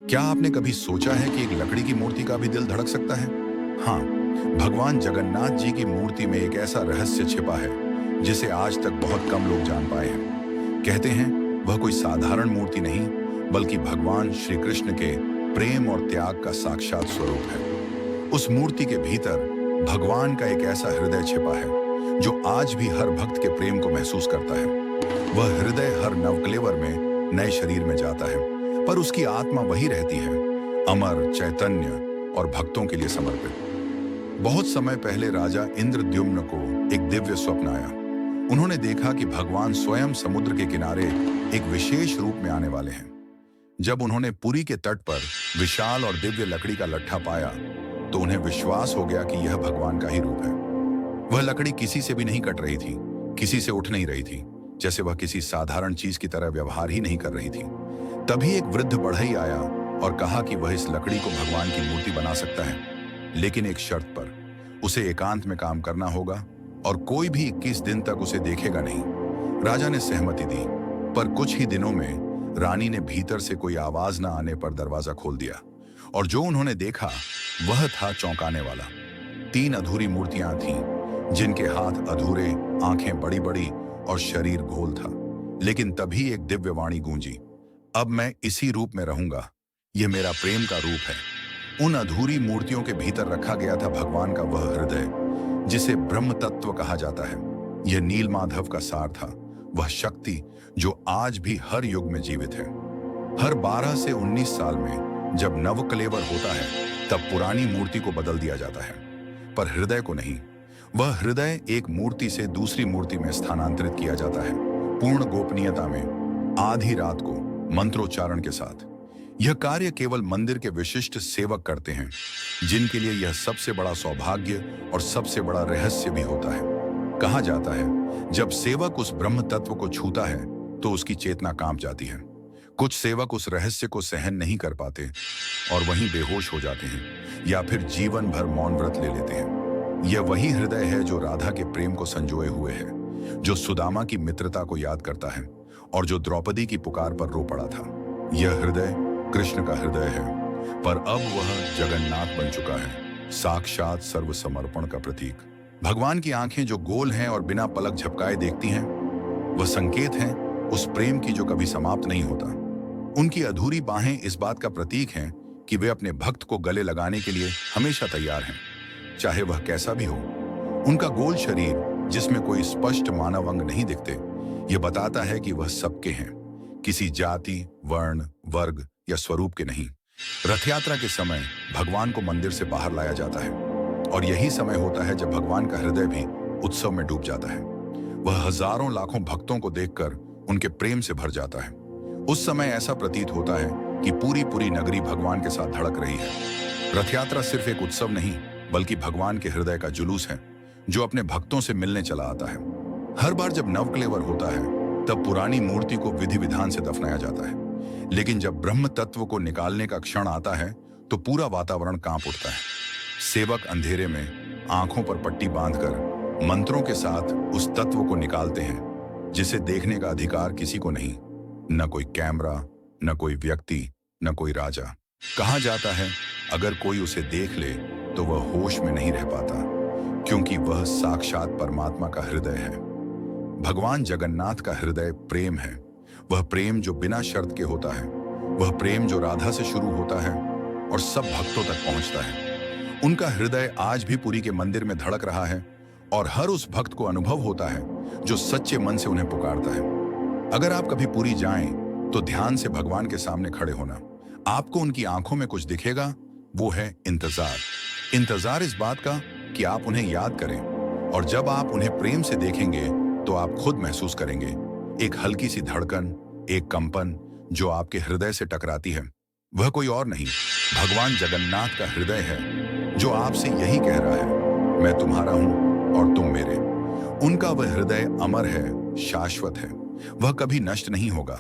क्या आपने कभी सोचा है कि एक लकड़ी की मूर्ति का भी दिल धड़क सकता है? हाँ, भगवान जगन्नाथ जी की मूर्ति में एक ऐसा रहस्य छिपा है जिसे आज तक बहुत कम लोग जान पाए हैं। कहते हैं वह कोई साधारण मूर्ति नहीं, बल्कि भगवान श्री कृष्ण के प्रेम और त्याग का साक्षात स्वरूप है। उस मूर्ति के भीतर भगवान का एक ऐसा हृदय छिपा है जो आज भी हर भक्त के प्रेम को महसूस करता है। वह हृदय हर नवकलेवर में नए शरीर में जाता है, पर उसकी आत्मा वही रहती है, अमर, चैतन्य और भक्तों के लिए समर्पित। बहुत समय पहले राजा इंद्रद्युम्न को एक दिव्य स्वप्न आया। उन्होंने देखा कि भगवान स्वयं समुद्र के किनारे एक विशेष रूप में आने वाले हैं। जब उन्होंने पुरी के तट पर विशाल और दिव्य लकड़ी का लट्ठा पाया तो उन्हें विश्वास हो गया कि यह भगवान का ही रूप है। वह लकड़ी किसी से भी नहीं कट रही थी, किसी से उठ नहीं रही थी, जैसे वह किसी साधारण चीज की तरह व्यवहार ही नहीं कर रही थी। तभी एक वृद्ध बढ़ई आया और कहा कि वह इस लकड़ी को भगवान की मूर्ति बना सकता है, लेकिन एक शर्त पर। उसे एकांत में काम करना होगा और कोई भी 21 दिन तक उसे देखेगा नहीं। राजा ने सहमति दी, पर कुछ ही दिनों में रानी ने भीतर से कोई आवाज न आने पर दरवाजा खोल दिया, और जो उन्होंने देखा वह था चौंकाने वाला। 3 अधूरी मूर्तियां थीं, जिनके हाथ अधूरे, आंखें बड़ी बड़ी और शरीर गोल था। लेकिन तभी एक दिव्य वाणी गूंजी, अब मैं इसी रूप में रहूंगा, यह मेरा प्रेम का रूप है। उन अधूरी मूर्तियों के भीतर रखा गया था भगवान का वह हृदय, जिसे ब्रह्म तत्व कहा जाता है। यह नील माधव का सार था, वह शक्ति जो आज भी हर युग में जीवित है। हर 12 से 19 साल में जब नवकलेवर होता है, तब पुरानी मूर्ति को बदल दिया जाता है, पर हृदय को नहीं। वह हृदय एक मूर्ति से दूसरी मूर्ति में स्थानांतरित किया जाता है, पूर्ण गोपनीयता में, आधी रात को, मंत्रोच्चारण के साथ। यह कार्य केवल मंदिर के विशिष्ट सेवक करते हैं, जिनके लिए यह सबसे बड़ा सौभाग्य और सबसे बड़ा रहस्य भी होता है। कहा जाता है जब सेवक उस ब्रह्म तत्व को छूता है तो उसकी चेतना कांप जाती है। कुछ सेवक उस रहस्य को सहन नहीं कर पाते और वहीं बेहोश हो जाते हैं, या फिर जीवन भर मौन व्रत ले लेते हैं। यह वही हृदय है जो राधा के प्रेम को संजोए हुए है, जो सुदामा की मित्रता को याद करता है और जो द्रौपदी की पुकार पर रो पड़ा था। यह हृदय कृष्ण का हृदय है, पर अब वह जगन्नाथ बन चुका है, साक्षात सर्वसमर्पण का प्रतीक। भगवान की आंखें जो गोल हैं और बिना पलक झपकाए देखती हैं, वह संकेत हैं उस प्रेम की जो कभी समाप्त नहीं होता। उनकी अधूरी बाहें इस बात का प्रतीक हैं कि वे अपने भक्त को गले लगाने के लिए हमेशा तैयार हैं, चाहे वह कैसा भी हो। उनका गोल शरीर, जिसमें कोई स्पष्ट मानव अंग नहीं दिखते, यह बताता है कि वह सबके हैं, किसी जाति, वर्ण, वर्ग या स्वरूप के नहीं। रथ यात्रा के समय भगवान को मंदिर से बाहर लाया जाता है, और यही समय होता है जब भगवान का हृदय भी उत्सव में डूब जाता है। वह हजारों लाखों भक्तों को देखकर उनके प्रेम से भर जाता है। उस समय ऐसा प्रतीत होता है कि पूरी पूरी नगरी भगवान के साथ धड़क रही है। रथ यात्रा सिर्फ एक उत्सव नहीं, बल्कि भगवान के हृदय का जुलूस है, जो अपने भक्तों से मिलने चला आता है। हर बार जब नवकलेवर होता है, तब पुरानी मूर्ति को विधि विधान से दफनाया जाता है, लेकिन जब ब्रह्म तत्व को निकालने का क्षण आता है तो पूरा वातावरण कांप उठता है। सेवक अंधेरे में आंखों पर पट्टी बांधकर मंत्रों के साथ उस तत्व को निकालते हैं, जिसे देखने का अधिकार किसी को नहीं, न कोई कैमरा, न कोई व्यक्ति, न कोई राजा। कहा जाता है अगर कोई उसे देख ले तो वह होश में नहीं रह पाता, क्योंकि वह साक्षात परमात्मा का हृदय है। भगवान जगन्नाथ का हृदय प्रेम है, वह प्रेम जो बिना शर्त के होता है, वह प्रेम जो राधा से शुरू होता है और सब भक्तों तक पहुंचता है। उनका हृदय आज भी पुरी के मंदिर में धड़क रहा है, और हर उस भक्त को अनुभव होता है जो सच्चे मन से उन्हें पुकारता है। अगर आप कभी पुरी जाएं तो ध्यान से भगवान के सामने खड़े होना। आपको उनकी आंखों में कुछ दिखेगा, वो है इंतजार। इंतजार इस बात का कि आप उन्हें याद करें, और जब आप उन्हें प्रेम से देखेंगे तो आप खुद महसूस करेंगे एक हल्की सी धड़कन, एक कंपन जो आपके हृदय से टकराती है। वह कोई और नहीं, भगवान जगन्नाथ का हृदय है, जो आपसे यही कह रहा है, मैं तुम्हारा हूं और तुम मेरे। उनका वह हृदय अमर है, शाश्वत है, वह कभी नष्ट नहीं होगा।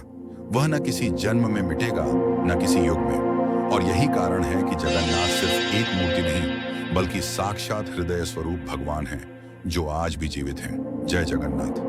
वह न किसी जन्म में मिटेगा, न किसी युग में। और यही कारण है कि जगन्नाथ सिर्फ एक मूर्ति नहीं, बल्कि साक्षात हृदय स्वरूप भगवान है, जो आज भी जीवित हैं। जय जगन्नाथ।